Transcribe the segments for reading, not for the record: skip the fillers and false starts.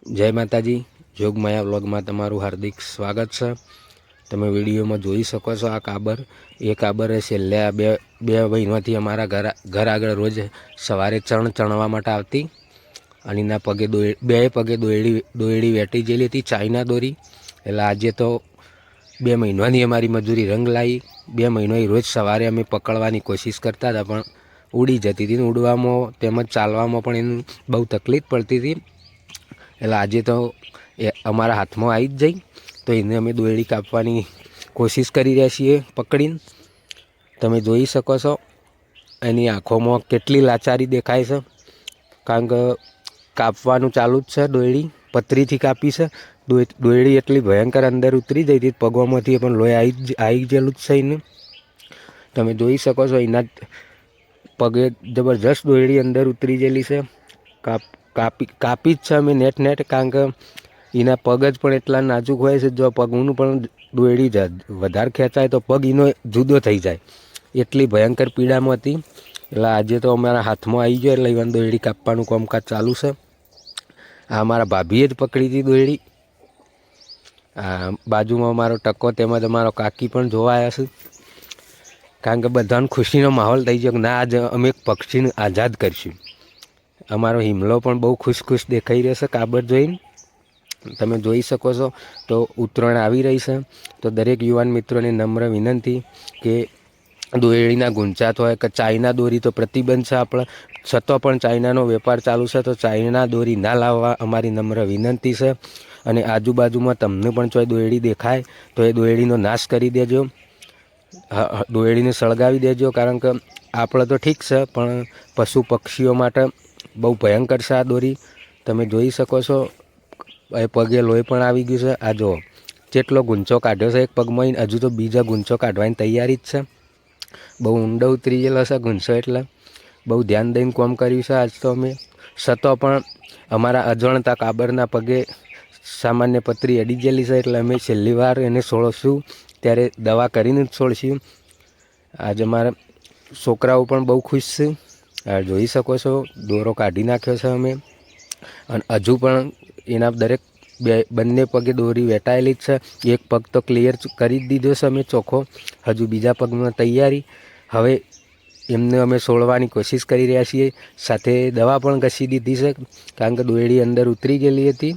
जय माताजी। जोगमाया व्लॉग में तमारू हार्दिक स्वागत है। तमे विडियो में जोई सको छो आ काबर छेल्ले बे महीनाथी अमारा घर आगळ रोज सवारे चण चणवा माटे आवती अने एना पगे बे पगे दोयडी वेटी जेली हती चाइना दोरी। एटले आजे तो 2 महीनानी अमारी मजूरी रंग लाई। 2 महीनों रोज सवारे अमे पकड़वानी कोशिश करता था पण उड़ी जती थी। उड़वामां तेमज चालवामां पण एने बहु तकलीफ पड़ती थी। એટલે આજે તો અમારા હાથમાં આવી જ જઈ તો એને અમે દોયડી કાપવાની કોશિશ કરી રહ્યા છીએ પકડીને। તમે જોઈ શકો છો એની આંખોમાં કેટલી લાચારી દેખાય છે, કારણ કે કાપવાનું ચાલુ જ છે। દોયડી પતરીથી કાપી છે। દોયડી એટલી ભયંકર અંદર ઉતરી જઈ હતી પગોમાંથી, પણ લોહી આવી ગયેલું જ છે એને। તમે જોઈ શકો છો એના પગે જબરજસ્ત દોયડી અંદર ઉતરી ગયેલી છે। कापी ज छे अमे नेट कारण के एना पग ज पण एटला नाजूक होय छे। जो पगनुं पण दोयडी वधारे खेंचाय तो पग एनो जुदो थई जाय, एटली भयंकर पीड़ामां हती। एटले आजे तो अमारा हाथमां आई गयो एटले एवां दोयडी कापवानुं कामकाज चालू छे। आ अमारा भाभीए ज पकड़ी हती दोयडी। आ बाजुमां अमारो टको तेमज अमारो काकी पण जोवा आव्या छे, कारण के बधाने खुशीनो माहोल थई गयो के ना आज अमे एक पक्षीने आजाद करशुं। अमारो हिमलो पण बहु खुश देखाई रह्यो छे काबर जोईने। तमे जोई शको छो तो उतरायण आवी रही छे, तो दरेक युवान मित्रोने नम्र विनंती के दोयडीना गुंचात होय के चाइना दोरी तो प्रतिबंध छे आपणे, छतो पण चाइनानो वेपार चालू छे, तो चाइना दोरी ना लाववा अमारी नम्र विनंती छे। अने आजुबाजुमां तमने पण कोई दोयडी देखाय तो ए दोयडीनो नाश करी देजो, दोयडीने सळगावी देजो। कारण के आपणे तो ठीक छे पण पशु पक्षीओ माटे बहु भयंकर छे आ दोरी। तमे जोई शको छो ए पगे लोही पण आवी गयुं छे। आ जो जेटलो गुंचो काढ्यो छे एक पगमां, हजू तो बीजा गुंचो काढवानी तैयारी ज छे। बहु ऊंडो उतरी गेलो छे गुंचो, एटले बहु ध्यान दईने काम कर्युं छे आज तो अमे। छतो पण अमारा अजाणता काबरना पगे सामान्य पतरी अडी गेली छे, एटले अमे छेल्ली वार एने सोळशुं त्यारे दवा करीने ज सोळशुं। आज अमारा छोकराओ पण बहु खुश छे। जोई शको छो दोरो काढी नाख्यो छे अमे, अने हजू पण एना दरेक बंने पगे दोरी वेटायेली ज छे। एक पग तो क्लियर करी दीधो छे अमे चोखो, हजू बीजा पगमां तैयारी। हवे एमने अमे सोळवानी कोशिश करी रह्या छीए, साथे दवा पण घसी दीधी छे कारण के दोयडी अंदर उतरी गेली हती।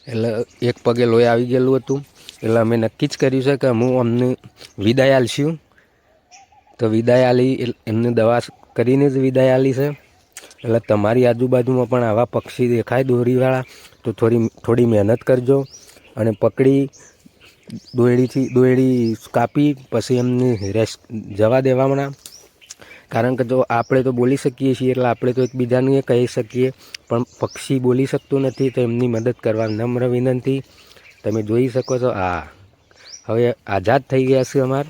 एटले एक पगे लोही आवी गेलुं हतुं, एटले अमे नक्की ज कर्युं छे के अમને विदाय आलशुं। तो विदाय आली एमने दवा करीने ज विदाय आली छे। एटले तमारी आजुबाजुमां पण आवा पक्षी देखाय दोरीवाळा तो थोड़ी मेहनत करजो अने पकड़ी दोयडी कापी पछी एमने जवा देवाना। कारण के जो आपणे तो बोली शकीए छीए एटले आपणे तो एकबीजाने कही शकीए, पण पक्षी बोली शकतो नथी, तो एमनी मदद करवा नम्र विनंती। तमे जोई शको छो आ हवे आजाद थई गया छे अमार,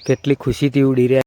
केटली खुशीथी उड़ी रह्या।